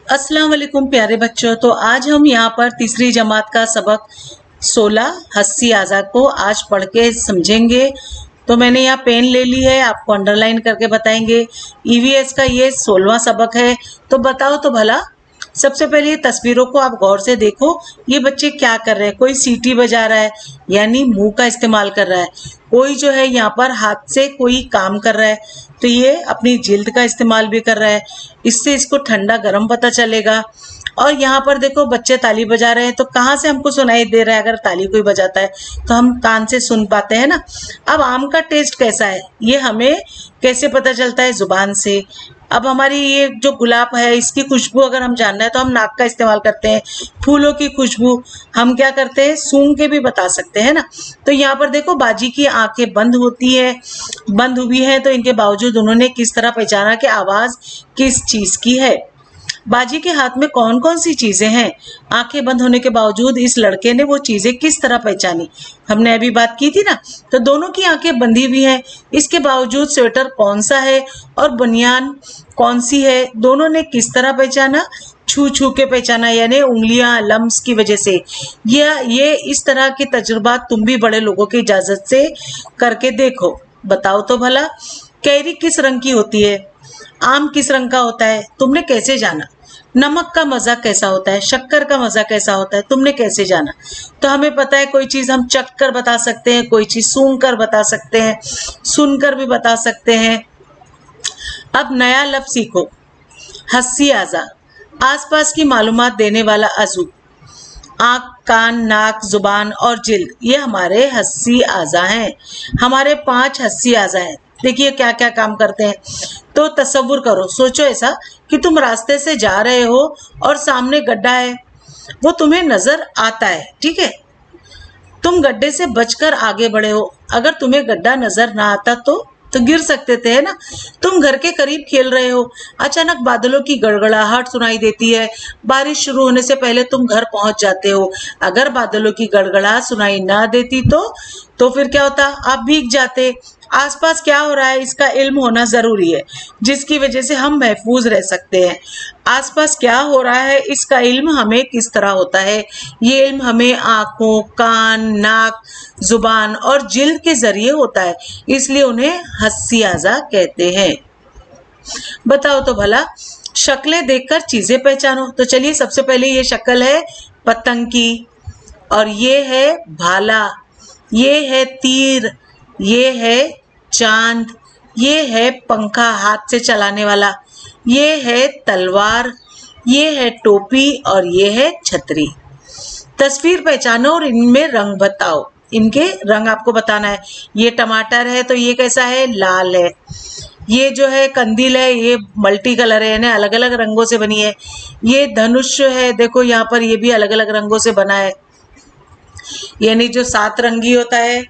अस्सलाम वालेकुम प्यारे बच्चों। तो आज हम यहाँ पर तीसरी जमात का सबक 16 हस्सी आज़ा को आज पढ़ के समझेंगे। तो मैंने यहाँ पेन ले ली है, आपको अंडरलाइन करके बताएंगे। ईवीएस का ये 16वां सबक है। तो बताओ तो भला, सबसे पहले ये तस्वीरों को आप गौर से देखो। ये बच्चे क्या कर रहे हैं? कोई सीटी बजा रहा है यानी मुंह का इस्तेमाल कर रहा है, कोई जो है यहाँ पर हाथ से कोई काम कर रहा है, तो ये अपनी जिल्द का इस्तेमाल भी कर रहा है। इससे इसको ठंडा गर्म पता चलेगा। और यहाँ पर देखो बच्चे ताली बजा रहे हैं, तो कहाँ से हमको सुनाई दे रहा है? अगर ताली कोई बजाता है तो हम कान से सुन पाते हैं ना। अब आम का टेस्ट कैसा है ये हमें कैसे पता चलता है? जुबान से। अब हमारी ये जो गुलाब है इसकी खुशबू अगर हम जानना है तो हम नाक का इस्तेमाल करते हैं। फूलों की खुशबू हम क्या करते हैं? सूंघ के भी बता सकते हैं ना। तो यहाँ पर देखो बाजी की आंखें बंद हुई है, तो इनके बावजूद उन्होंने किस तरह पहचाना कि आवाज किस चीज की है। बाजी के हाथ में कौन कौन सी चीजें हैं? आंखें बंद होने के बावजूद इस लड़के ने वो चीजें किस तरह पहचानी? हमने अभी बात की थी ना। तो दोनों की आंखें बंधी हुई हैं, इसके बावजूद स्वेटर कौन सा है और बनियान कौन सी है? दोनों ने किस तरह पहचाना? छू छू के पहचाना, यानी उंगलियां लम्स की वजह से। ये इस तरह के तजुर्बा तुम भी बड़े लोगों की इजाजत से करके देखो। बताओ तो भला, कैरी किस रंग की होती है? आम किस रंग का होता है? तुमने कैसे जाना? नमक का मजा कैसा होता है? शक्कर का मजा कैसा होता है? तुमने कैसे जाना? तो हमें पता है कोई चीज हम चख कर बता सकते हैं, कोई चीज सूंघ कर बता सकते हैं, सुनकर भी बता सकते हैं। अब नया लफ्ज सीखो, हस्सी आज़ा। आसपास की मालूमात देने वाला अज़ू। आँख, कान, नाक, जुबान और जिल्द, ये हमारे हस्सी आज़ा हैं। हमारे 5 हस्सी आज़ा हैं। देखिए क्या क्या काम करते हैं। तो तसव्वुर करो, सोचो ऐसा कि तुम रास्ते से जा रहे हो और सामने गड्ढा है, वो तुम्हें नजर आता है, ठीक है। तुम गड्ढे से बचकर आगे बढ़े हो। अगर तुम्हें गड्ढा नजर ना आता तो गिर सकते थे, है ना। तुम घर के करीब खेल रहे हो, अचानक बादलों की गड़गड़ाहट सुनाई देती है। बारिश शुरू होने से पहले तुम घर पहुंच जाते हो। अगर बादलों की गड़गड़ाहट सुनाई ना देती तो फिर क्या होता? आप भीग जाते। आसपास क्या हो रहा है इसका इल्म होना जरूरी है, जिसकी वजह से हम महफूज रह सकते हैं। आसपास क्या हो रहा है इसका इल्म हमें किस तरह होता है? ये इल्म हमें आंखों, कान, नाक, जुबान और जिल्द के जरिए होता है, इसलिए उन्हें हस्सी आज़ा कहते हैं। बताओ तो भला, शक्लें देखकर चीजें पहचानो। तो चलिए, सबसे पहले ये शक्ल है पतंग की, और ये है भाला, ये है तीर, ये है चांद, ये है पंखा हाथ से चलाने वाला, ये है तलवार, ये है टोपी और ये है छतरी। तस्वीर पहचानो और इनमें रंग बताओ। इनके रंग आपको बताना है। ये टमाटर है तो ये कैसा है? लाल है। ये जो है कंदील है, ये मल्टी कलर है, यानी अलग अलग रंगों से बनी है। ये धनुष है, देखो यहाँ पर ये भी अलग अलग रंगों से बना है, यानी जो 7 रंगी होता है,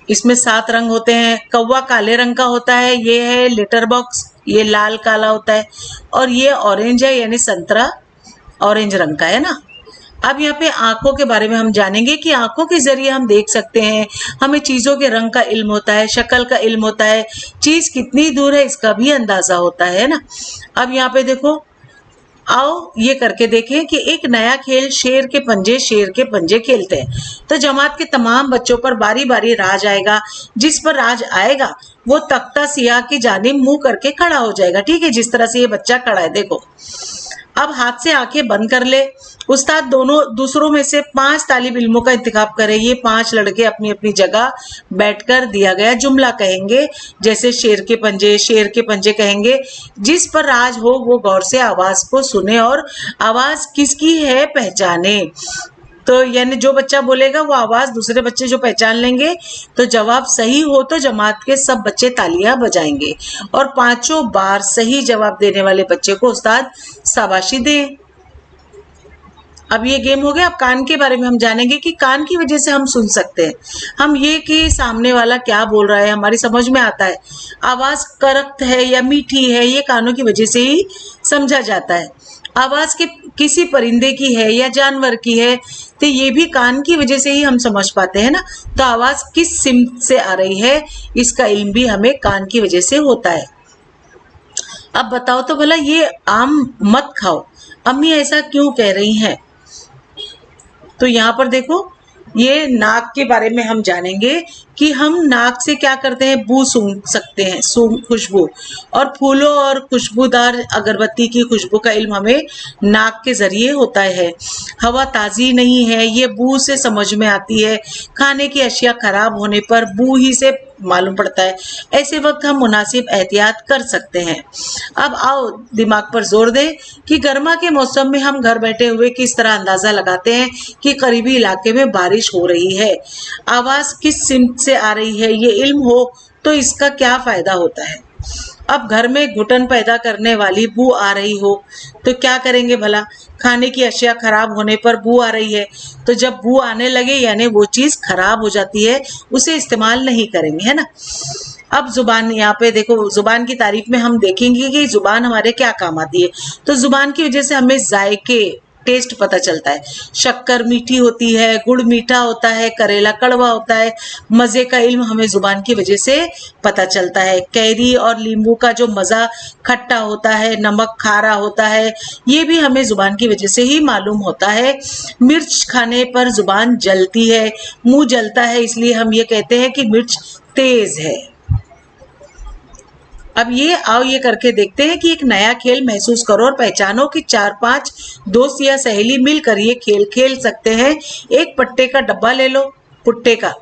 इसमें 7 रंग होते हैं। कौवा काले रंग का होता है, ये है लेटर बॉक्स, ये लाल काला होता है। और ये ऑरेंज है, यानी संतरा ऑरेंज रंग का है ना। अब यहाँ पे आंखों के बारे में हम जानेंगे कि आंखों के जरिए हम देख सकते हैं। हमें चीजों के रंग का इल्म होता है, शक्ल का इल्म होता है, चीज कितनी दूर है इसका भी अंदाजा होता है ना। अब यहाँ पे देखो, आओ ये करके देखें कि एक नया खेल शेर के पंजे खेलते हैं। तो जमात के तमाम बच्चों पर बारी बारी राज आएगा। जिस पर राज आएगा वो तख्ता सियाह की जानिब मुंह करके खड़ा हो जाएगा, ठीक है, जिस तरह से ये बच्चा खड़ा है, देखो। अब हाथ से आंखें बंद कर ले। उस्ताद दोनों दूसरों में से 5 तालिब इल्मों का इंतखाब करे। ये 5 लड़के अपनी अपनी जगह बैठकर दिया गया जुमला कहेंगे, जैसे शेर के पंजे कहेंगे। जिस पर राज हो वो गौर से आवाज को सुने और आवाज किसकी है पहचाने। तो यानी जो बच्चा बोलेगा वो आवाज दूसरे बच्चे जो पहचान लेंगे, तो जवाब सही हो तो जमात के सब बच्चे तालियां बजाएंगे और 5 बार सही जवाब देने वाले बच्चे को उस्ताद शाबाशी दें। अब ये गेम हो गया। अब कान के बारे में हम जानेंगे कि कान की वजह से हम सुन सकते हैं। हम ये कि सामने वाला क्या बोल रहा है हमारी समझ में आता है। आवाज करख्त है या मीठी है, ये कानों की वजह से ही समझा जाता है। आवाज के किसी परिंदे की है या जानवर की है, तो ये भी कान की वजह से ही हम समझ पाते हैं ना। तो आवाज किस सिमत से आ रही है इसका इल्म भी हमें कान की वजह से होता है। अब बताओ तो भला ये आम मत खाओ, अम्मी ऐसा क्यों कह रही हैं? तो यहाँ पर देखो, ये नाक के बारे में हम जानेंगे कि हम नाक से क्या करते हैं, बू सूंघ सकते हैं, खुशबू, और फूलों और खुशबूदार अगरबत्ती की खुशबू का इल्म हमें नाक के जरिए होता है। हवा ताजी नहीं है, ये बू से समझ में आती है। खाने की अशिया खराब होने पर बू ही से मालूम पड़ता है। ऐसे वक्त हम मुनासिब एहतियात कर सकते हैं। अब आओ दिमाग पर जोर दें कि गर्मा के मौसम में हम घर बैठे हुए किस तरह अंदाजा लगाते हैं कि करीबी इलाके में बारिश हो रही है। आवाज किस सिमत से आ रही है, ये इल्म हो तो इसका क्या फायदा होता है। अब घर में घुटन पैदा करने वाली बू आ रही हो तो क्या करेंगे भला? खाने की अशिया खराब होने पर बू आ रही है तो जब बू आने लगे यानी वो चीज खराब हो जाती है, उसे इस्तेमाल नहीं करेंगे, है ना। अब जुबान, यहाँ पे देखो, जुबान की तारीफ में हम देखेंगे कि जुबान हमारे क्या काम आती है। तो जुबान की वजह से हमें जायके, टेस्ट पता चलता है। शक्कर मीठी होती है, गुड़ मीठा होता है, करेला कड़वा होता है। मजे का इल्म हमें जुबान की वजह से पता चलता है। कैरी और नींबू का जो मजा खट्टा होता है, नमक खारा होता है, ये भी हमें जुबान की वजह से ही मालूम होता है। मिर्च खाने पर जुबान जलती है, मुंह जलता है, इसलिए हम ये कहते हैं कि मिर्च तेज है। अब ये आओ ये करके देखते हैं कि एक नया खेल महसूस करो और पहचानो कि 4-5 दोस्त या सहेली मिलकर ये खेल खेल सकते हैं। एक पट्टे का डब्बा ले लो, पुट्टे का,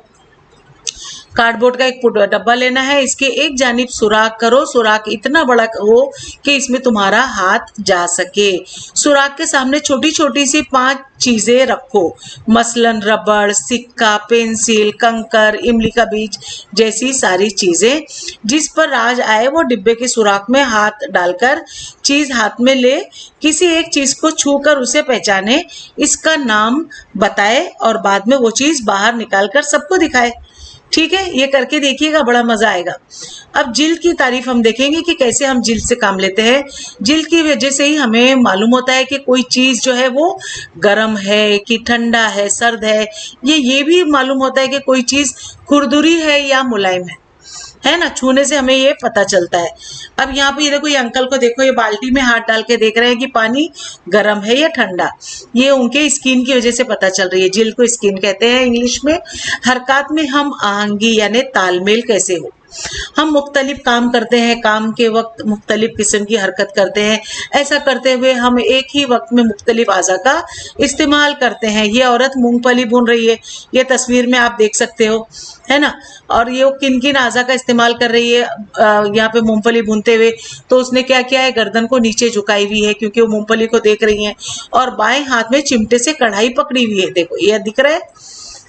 कार्डबोर्ड का एक डब्बा लेना है। इसके एक जानिब सुराख करो, सुराख इतना बड़ा हो कि इसमें तुम्हारा हाथ जा सके। सुराख के सामने छोटी छोटी सी 5 चीजें रखो, मसलन रबड़, सिक्का, पेंसिल, कंकर, इमली का बीज जैसी सारी चीजें। जिस पर राज आए वो डिब्बे के सुराख में हाथ डालकर चीज हाथ में ले, किसी एक चीज को छूकर उसे पहचाने, इसका नाम बताए और बाद में वो चीज बाहर निकालकर सबको दिखाए। ठीक है, ये करके देखिएगा, बड़ा मजा आएगा। अब जिल्द की तारीफ हम देखेंगे कि कैसे हम जिल्द से काम लेते हैं। जिल्द की वजह से ही हमें मालूम होता है कि कोई चीज जो है वो गर्म है कि ठंडा है, सर्द है। ये भी मालूम होता है कि कोई चीज खुरदुरी है या मुलायम है ना। छूने से हमें ये पता चलता है। अब यहाँ पे ये देखो, ये अंकल को देखो, ये बाल्टी में हाथ डाल के देख रहे हैं कि पानी गर्म है या ठंडा। ये उनके स्किन की वजह से पता चल रही है। जिल्द को स्किन कहते हैं इंग्लिश में। हरकत में हम आहंगी यानी तालमेल कैसे हो। हम मुख्तलिफ काम करते हैं, काम के वक्त मुख्तलिफ किस्म की हरकत करते हैं। ऐसा करते हुए हम एक ही वक्त में मुख्तलिफ आज़ा का इस्तेमाल करते हैं। ये औरत मूंगफली भून रही है, ये तस्वीर में आप देख सकते हो, है ना। और ये किन किन आज़ा का इस्तेमाल कर रही है यहाँ पे मूंगफली भूनते हुए। तो उसने क्या किया है, गर्दन को नीचे झुकाई हुई है क्योंकि वो मूंगफली को देख रही है, और बाएं हाथ में चिमटे से कढ़ाई पकड़ी हुई है। देखो ये दिख रहा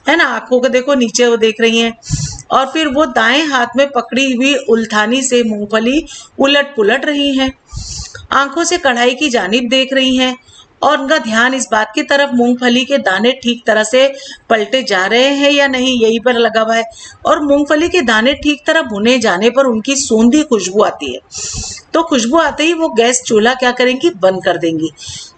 है ना, आंखों को देखो नीचे वो देख रही हैं। और फिर वो दाएं हाथ में पकड़ी हुई उल्थानी से मूंगफली उलट पुलट रही हैं, आंखों से कढ़ाई की जानिब देख रही हैं, और उनका ध्यान इस बात की तरफ मूंगफली के दाने ठीक तरह से पलटे जा रहे हैं या नहीं, यही पर लगा हुआ है। और मूंगफली के दाने ठीक तरह भुने जाने पर उनकी सूंधी खुशबू आती है। तो खुशबू आते ही वो गैस चूल्हा क्या करेंगी, बंद कर देंगी।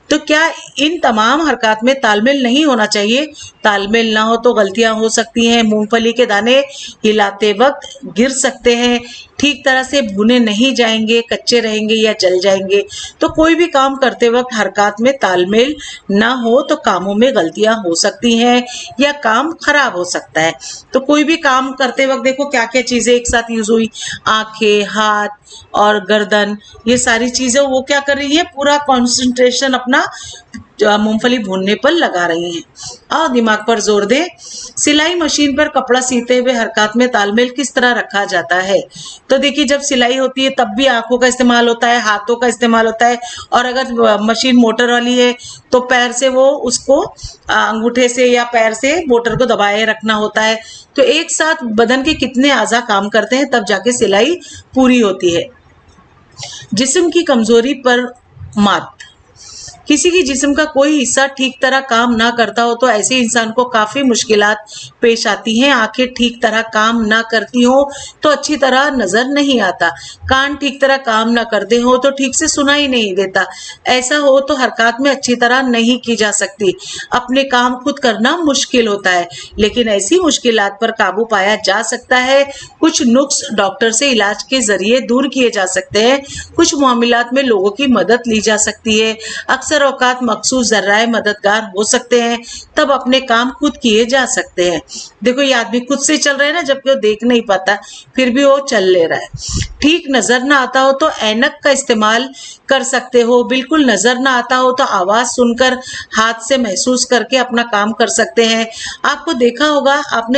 तो क्या इन तमाम हरकत में तालमेल नहीं होना चाहिए? तालमेल ना हो तो गलतियां हो सकती हैं। मूंगफली के दाने हिलाते वक्त गिर सकते हैं, ठीक तरह से भुने नहीं जाएंगे, कच्चे रहेंगे या जल जाएंगे। तो कोई भी काम करते वक्त हरकत में तालमेल ना हो तो कामों में गलतियां हो सकती हैं या काम खराब हो सकता है। तो कोई भी काम करते वक्त देखो क्या क्या चीजें एक साथ यूज हुई, आंखें, हाथ और गर्दन, ये सारी चीजें वो क्या कर रही है, पूरा कंसंट्रेशन अपना मूंगफली भूनने पर लगा रही हैं। आओ दिमाग पर जोर दे। सिलाई मशीन पर कपड़ा सीते हुए हरकत में तालमेल किस तरह रखा जाता है? तो देखिए, जब सिलाई होती है तब भी आंखों का इस्तेमाल होता है, हाथों का इस्तेमाल होता है, और अगर मशीन मोटर वाली है तो पैर से वो उसको अंगूठे से या पैर से मोटर को दबाए रखना होता है। तो एक साथ बदन के कितने आज़ा काम करते हैं तब जाके सिलाई पूरी होती है। जिस्म की कमजोरी पर मात। किसी की जिस्म का कोई हिस्सा ठीक तरह काम ना करता हो तो ऐसे इंसान को काफी मुश्किलात पेश आती हैं। आंखें ठीक तरह काम ना करती हो तो अच्छी तरह नजर नहीं आता, कान ठीक तरह काम ना करते हो तो ठीक से सुनाई नहीं देता, ऐसा हो तो हरकत में अच्छी तरह नहीं की जा सकती, अपने काम खुद करना मुश्किल होता है। लेकिन ऐसी मुश्किलात पर काबू पाया जा सकता है। कुछ नुक्स डॉक्टर से इलाज के जरिए दूर किए जा सकते हैं। कुछ मामलात में लोगों की मदद ली जा सकती है। अक्सर औकात मखसूस जर्राए मददगार हो सकते हैं, तब अपने काम खुद किए जा सकते हैं। देखो ये आदमी खुद से चल रहा है ना, जबकि वो देख नहीं पाता फिर भी वो चल ले रहा है। ठीक नजर ना आता हो तो ऐनक का इस्तेमाल कर सकते हो। बिल्कुल नजर ना आता हो तो आवाज सुनकर हाथ से महसूस करके अपना काम कर सकते हैं। आपने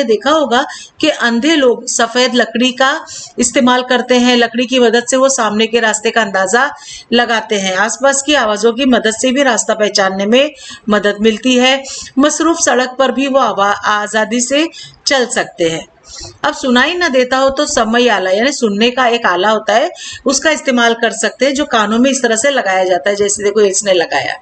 देखा होगा कि अंधे लोग सफेद लकड़ी का इस्तेमाल करते हैं। लकड़ी की मदद से वो सामने के रास्ते का अंदाजा लगाते हैं। आसपास की आवाजों की मदद से भी रास्ता पहचानने में मदद मिलती है। मसरूफ सड़क पर भी वो आजादी से चल सकते हैं। अब सुनाई ना देता हो तो समय आला यानी सुनने का एक आला होता है, उसका इस्तेमाल कर सकते हैं, जो कानों में इस तरह से लगाया जाता है जैसे देखो इसने लगाया।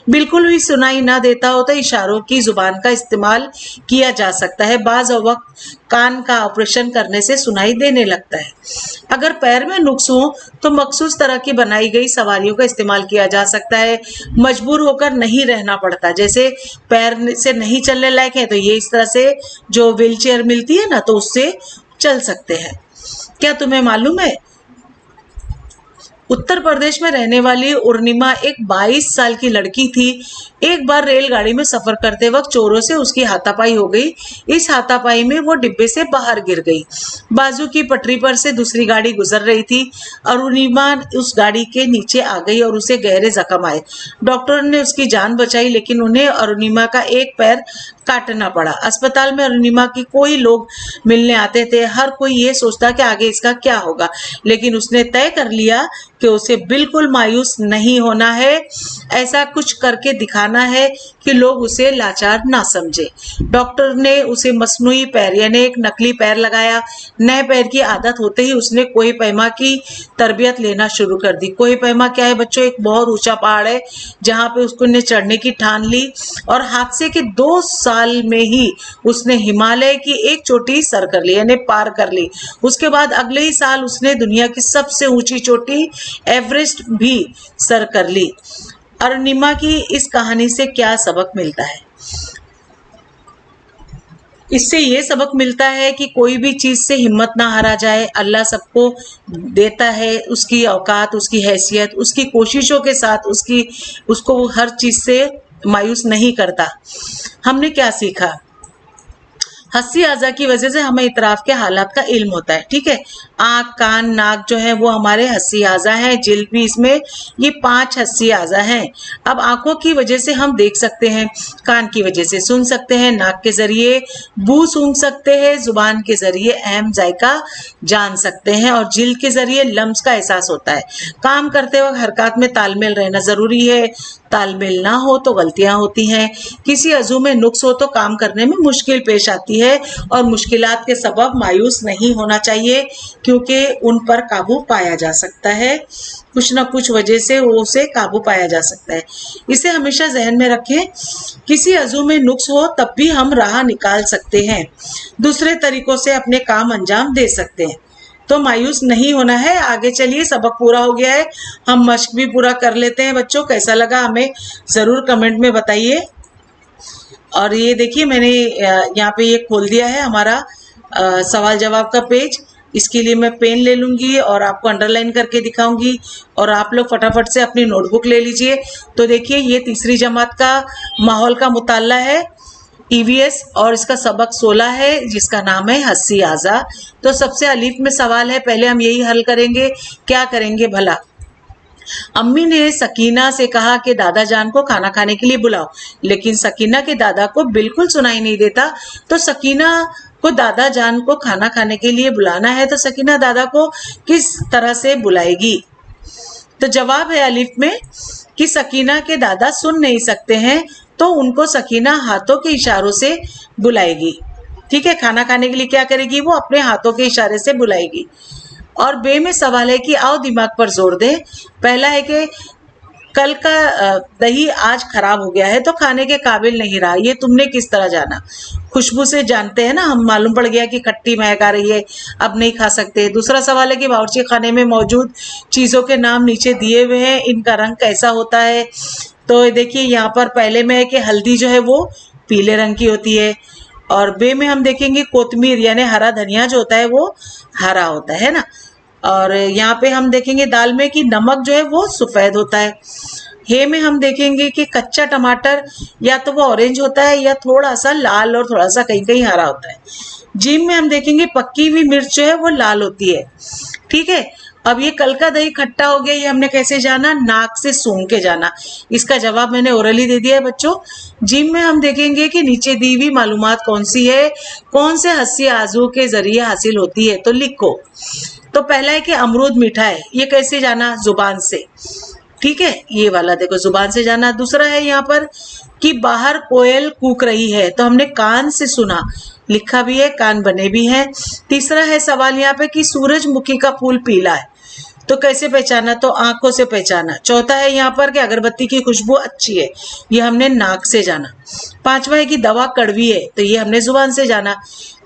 बिल्कुल भी सुनाई ना देता हो तो इशारों की जुबान का इस्तेमाल किया जा सकता है। बाज़ वक्त कान का ऑपरेशन करने से सुनाई देने लगता है। अगर पैर में नुक्स हो तो मखसूस तरह की बनाई गई सवारियों का इस्तेमाल किया जा सकता है। मजबूर होकर नहीं रहना पड़ता, जैसे पैर से नहीं चलने लायक है तो ये इस तरह से जो व्हील चेयर मिलती है ना तो उससे चल सकते हैं। क्या तुम्हें मालूम है उत्तर प्रदेश में रहने वाली उर्निमा एक 22 साल की लड़की थी। एक बार रेलगाड़ी में सफर करते वक्त चोरों से उसकी हाथापाई हो गई। इस हाथापाई में वो डिब्बे से बाहर गिर गई। बाजू की पटरी पर से दूसरी गाड़ी गुजर रही थी। अरुणिमा उस गाड़ी के नीचे आ गई और उसे गहरे जख्म आए। डॉक्टर ने उसकी जान बचाई, लेकिन उन्हें अरुणिमा का एक पैर काटना पड़ा। अस्पताल में अरुणिमा की कोई लोग मिलने आते थे। हर कोई ये सोचता कि आगे इसका क्या होगा, लेकिन उसने तय कर लिया कि उसे बिल्कुल मायूस नहीं होना है। ऐसा कुछ करके दिखाना है कि लोग उसे लाचार ना समझे। डॉक्टर ने उसे मसनूई पैर यानी एक नकली पैर लगाया। नए पैर की आदत होते ही उसने कोही पैमा की तरबियत लेना शुरू कर दी। कोही पैमा क्या है बच्चों? एक बहुत ऊंचा पहाड़ है जहाँ पे उसको ने चढ़ने की ठान ली और हादसे के 2 साल में ही उसने हिमालय की एक चोटी सर कर ली यानी पार कर ली। उसके बाद अगले ही साल उसने दुनिया की सबसे ऊंची चोटी एवरेस्ट भी सर कर ली। अरुणिमा की इस कहानी से क्या सबक मिलता है? इससे ये सबक मिलता है कि कोई भी चीज से हिम्मत ना हारा जाए। अल्लाह सबको देता है, उसकी औकात, उसकी हैसियत, उसकी कोशिशों के साथ उसको हर चीज से मायूस नहीं करता। हमने क्या सीखा? हंसी आजा की वजह से हमें इतराफ के हालात का इल्म होता है। ठीक है, आंख, कान, नाक जो है वो हमारे हंसी आजा है। जिल्द भी इसमें ये 5 हंसी आजा हैं। अब आंखों की वजह से हम देख सकते हैं, कान की वजह से सुन सकते हैं, नाक के जरिए बू सूंघ सकते हैं, जुबान के जरिए अहम जायका जान सकते हैं और जिल्द के जरिए लम्स का एहसास होता है। काम करते वक्त हरकत में तालमेल रहना जरूरी है। तालमेल ना हो तो गलतियां होती हैं। किसी अज़ू में नुक्स हो तो काम करने में मुश्किल पेश आती है और मुश्किलात के सबब मायूस नहीं होना चाहिए, क्योंकि उन पर काबू पाया जा सकता है। कुछ ना कुछ वजह से वो उसे काबू पाया जा सकता है। इसे हमेशा जहन में रखें। किसी अज़ू में नुक्स हो तब भी हम राह निकाल सकते हैं, दूसरे तरीकों से अपने काम अंजाम दे सकते हैं। तो मायूस नहीं होना है। आगे चलिए, सबक पूरा हो गया है, हम मश्क भी पूरा कर लेते हैं। बच्चों कैसा लगा हमें ज़रूर कमेंट में बताइए। और ये देखिए मैंने यहाँ पे ये खोल दिया है हमारा सवाल जवाब का पेज। इसके लिए मैं पेन ले लूँगी और आपको अंडरलाइन करके दिखाऊंगी और आप लोग फटाफट से अपनी नोटबुक ले लीजिए। तो देखिए ये तीसरी जमात का माहौल का मुताला है, ईवीएस, और इसका सबक 16 है जिसका नाम है हंसी आजा। तो सबसे अलीफ में सवाल है, पहले हम यही हल करेंगे। क्या करेंगे भला? अम्मी ने सकीना से कहा कि दादा जान को खाना खाने के लिए बुलाओ, लेकिन सकीना के दादा को बिल्कुल सुनाई नहीं देता। तो सकीना को दादा जान को खाना खाने के लिए बुलाना है, तो सकीना दादा को किस तरह से बुलाएगी? तो जवाब है अलीफ में कि सकीना के दादा सुन नहीं सकते हैं, तो उनको सकीना हाथों के इशारों से बुलाएगी। ठीक है, खाना खाने के लिए क्या करेगी? वो अपने हाथों के इशारे से बुलाएगी। और बे में सवाल है कि आओ दिमाग पर जोर दें। पहला है कि कल का दही आज खराब हो गया है तो खाने के काबिल नहीं रहा, ये तुमने किस तरह जाना? खुशबू से जानते हैं ना हम, मालूम पड़ गया कि खट्टी महक आ रही है, अब नहीं खा सकते। दूसरा सवाल है कि बावर्ची खाने में मौजूद चीजों के नाम नीचे दिए हुए हैं, इनका रंग कैसा होता है? तो देखिए यहाँ पर पहले में है कि हल्दी जो है वो पीले रंग की होती है, और बे में हम देखेंगे कोतमीर यानी हरा धनिया जो होता है वो हरा होता है ना। और यहाँ पे हम देखेंगे दाल में कि नमक जो है वो सफेद होता है। हे में हम देखेंगे कि कच्चा टमाटर या तो वो ऑरेंज होता है या थोड़ा सा लाल और थोड़ा सा कहीं कहीं हरा होता है। जीम में हम देखेंगे पक्की हुई मिर्च जो है वो लाल होती है। ठीक है, अब ये कल का दही खट्टा हो गया, ये हमने कैसे जाना? नाक से सूंघ के जाना। इसका जवाब मैंने ओरली दे दिया है बच्चों। जिम में हम देखेंगे कि नीचे दी हुई मालूमात कौन सी है, कौन से हस्सी आजू के जरिए हासिल होती है, तो लिखो। तो पहला है कि अमरूद मीठा है, ये कैसे जाना? जुबान से। ठीक है, ये वाला देखो जुबान से जाना। दूसरा है यहाँ पर कि बाहर कोयल कूक रही है, तो हमने कान से सुना, लिखा भी है, कान बने भी हैं। तीसरा है सवाल यहाँ पे कि सूरजमुखी का फूल पीला है, तो कैसे पहचाना? तो आंखों से पहचाना। चौथा है यहाँ पर कि अगरबत्ती की खुशबू अच्छी है, ये हमने नाक से जाना। पांचवा है कि दवा कड़वी है, तो ये हमने जुबान से जाना।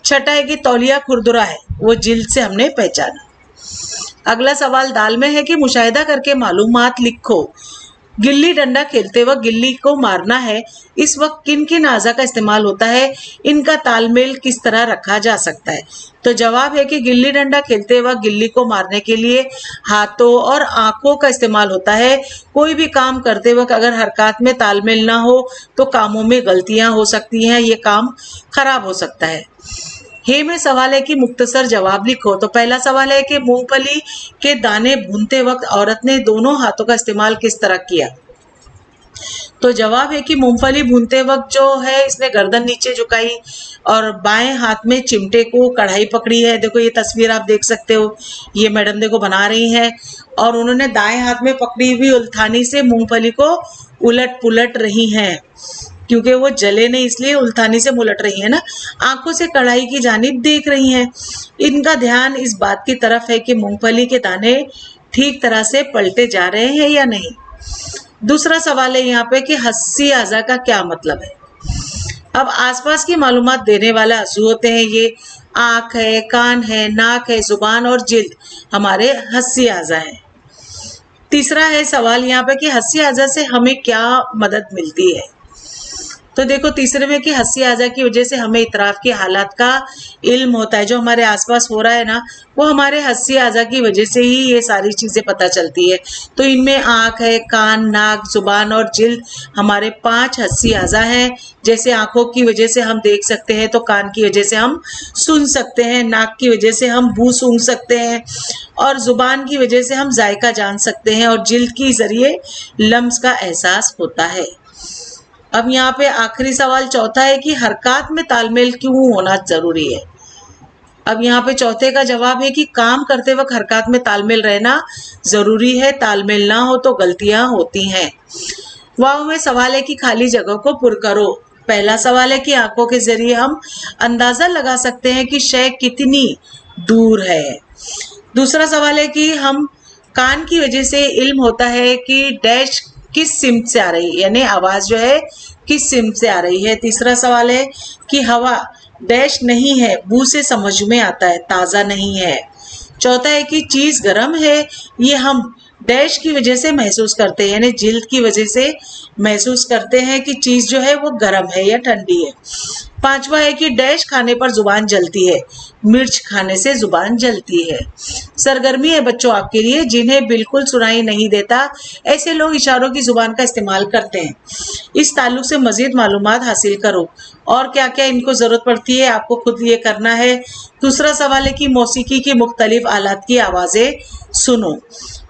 छठा है कि तौलिया खुरदुरा है, वो जिल्द से हमने पहचाना। अगला सवाल दाल में है कि मुशाहिदा करके मालूमात लिखो। गिल्ली डंडा खेलते वक्त गिल्ली को मारना है, इस वक्त किन किन आज़ा का इस्तेमाल होता है, इनका तालमेल किस तरह रखा जा सकता है? तो जवाब है कि गिल्ली डंडा खेलते वक्त गिल्ली को मारने के लिए हाथों और आंखों का इस्तेमाल होता है। कोई भी काम करते वक्त अगर हरकत में तालमेल ना हो तो कामों में गलतियां हो सकती हैं, ये काम खराब हो सकता है। हे में सवाल है कि मुख्तसर जवाब लिखो। तो पहला सवाल है कि मूंगफली के दाने भूनते वक्त औरत ने दोनों हाथों का इस्तेमाल किस तरह किया? तो जवाब है कि मूंगफली भूनते वक्त जो है इसने गर्दन नीचे झुकाई और बाएं हाथ में चिमटे को कढ़ाई पकड़ी है। देखो ये तस्वीर आप देख सकते हो, ये मैडम देखो बना रही हैं और उन्होंने दाएं हाथ में पकड़ी हुई उल्थानी से मूंगफली को उलट पुलट रही हैं, क्योंकि वो जले नहीं इसलिए उल्थानी से उलट रही है ना। आंखों से कढ़ाई की जानिब देख रही हैं। इनका ध्यान इस बात की तरफ है कि मूंगफली के दाने ठीक तरह से पलटे जा रहे हैं या नहीं। दूसरा सवाल है यहाँ पे कि हस्सी आज़ा का क्या मतलब है? अब आसपास की मालूमात देने वाले आज़ू होते हैं, ये आँख है, कान है, नाक है, जुबान और जिल्द हमारे हस्सी आज़ा है। तीसरा है सवाल यहाँ पे कि हस्सी आज़ा से हमें क्या मदद मिलती है? तो देखो तीसरे में कि हस्सी आज़ा की वजह से हमें इतराफ की हालात का इल्म होता है, जो हमारे आसपास हो रहा है ना वो हमारे हस्सी आज़ा की वजह से ही ये सारी चीज़ें पता चलती है। तो इनमें आँख है, कान, नाक, जुबान और जिल्द हमारे 5 हस्सी आज़ा हैं। जैसे आँखों की वजह से हम देख सकते हैं, तो कान की वजह से हम सुन सकते हैं, नाक की वजह से हम बू सूंघ सकते हैं और जुबान की वजह से हम जायका जान सकते हैं और जिल्द के जरिए लम्स का एहसास होता है। अब यहाँ पे आखिरी सवाल चौथा है कि हरकत में तालमेल क्यों होना जरूरी है? अब यहाँ पे चौथे का जवाब है कि काम करते वक्त हरकत में तालमेल रहना जरूरी है, तालमेल ना हो तो गलतियां होती हैं। वाव में सवाल है कि खाली जगह को पुर करो। पहला सवाल है कि आंखों के जरिए हम अंदाजा लगा सकते हैं कि शय कितनी दूर है। दूसरा सवाल है कि हम कान की वजह से इल्म होता है कि डैश किस सिमत से आ रही है, यानी आवाज जो है किस सिमत से आ रही है। तीसरा सवाल है कि हवा डैश नहीं है, बू से समझ में आता है, ताज़ा नहीं है। चौथा है कि चीज़ गर्म है, ये हम डैश की वजह से महसूस करते हैं, यानी जिल्द की वजह से महसूस करते हैं कि चीज़ जो है वो गर्म है या ठंडी है। पांचवा है कि डैश खाने पर जुबान जलती है, मिर्च खाने से जुबान जलती है। सरगर्मी है बच्चों आपके लिए, जिन्हें बिल्कुल सुनाई नहीं देता ऐसे लोग इशारों की जुबान का इस्तेमाल करते हैं। इस ताल्लुक से मजीद मालूमात हासिल करो और क्या क्या इनको ज़रूरत पड़ती है आपको खुद ये करना है। दूसरा सवाल है कि मौसीकी की मुख्तलिफ आलात की आवाज़ें सुनो।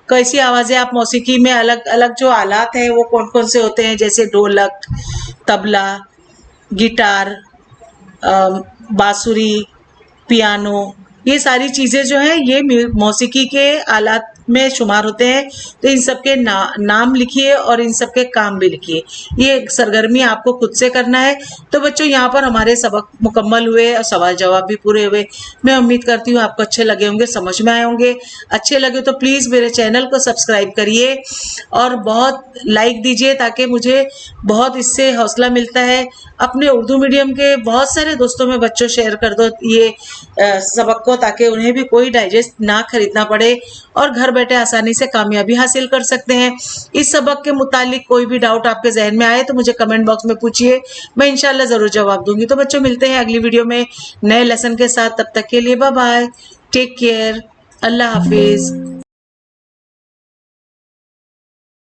कैसी आवाज़ें आप मौसीकी में अलग अलग जो आलात हैं वो कौन कौन से होते हैं, जैसे ढोलक, तबला, गिटार, बांसुरी, पियानो, ये सारी चीज़ें जो हैं ये मौसीकी के आलात में शुमार होते हैं। तो इन सबके नाम लिखिए और इन सबके काम भी लिखिए। ये सरगर्मी आपको खुद से करना है। तो बच्चों यहाँ पर हमारे सबक मुकम्मल हुए और सवाल जवाब भी पूरे हुए। मैं उम्मीद करती हूँ आपको अच्छे लगे होंगे, समझ में आए होंगे। अच्छे लगे तो प्लीज़ मेरे चैनल को सब्सक्राइब करिए और बहुत लाइक दीजिए, ताकि मुझे बहुत इससे हौसला मिलता है। अपने उर्दू मीडियम के बहुत सारे दोस्तों में बच्चों शेयर कर दो ये सबक को, ताकि उन्हें भी कोई डाइजेस्ट ना खरीदना पड़े और घर बैठे आसानी से कामयाबी हासिल कर सकते हैं। इस सबक के मुतालिक कोई भी डाउट आपके जहन में आए तो मुझे कमेंट बॉक्स में पूछिए, मैं इंशाल्लाह जरूर जवाब दूंगी। तो बच्चों मिलते हैं अगली वीडियो में नए लेसन के साथ। तब तक के लिए बाय बाय, टेक केयर, अल्लाह हाफिज।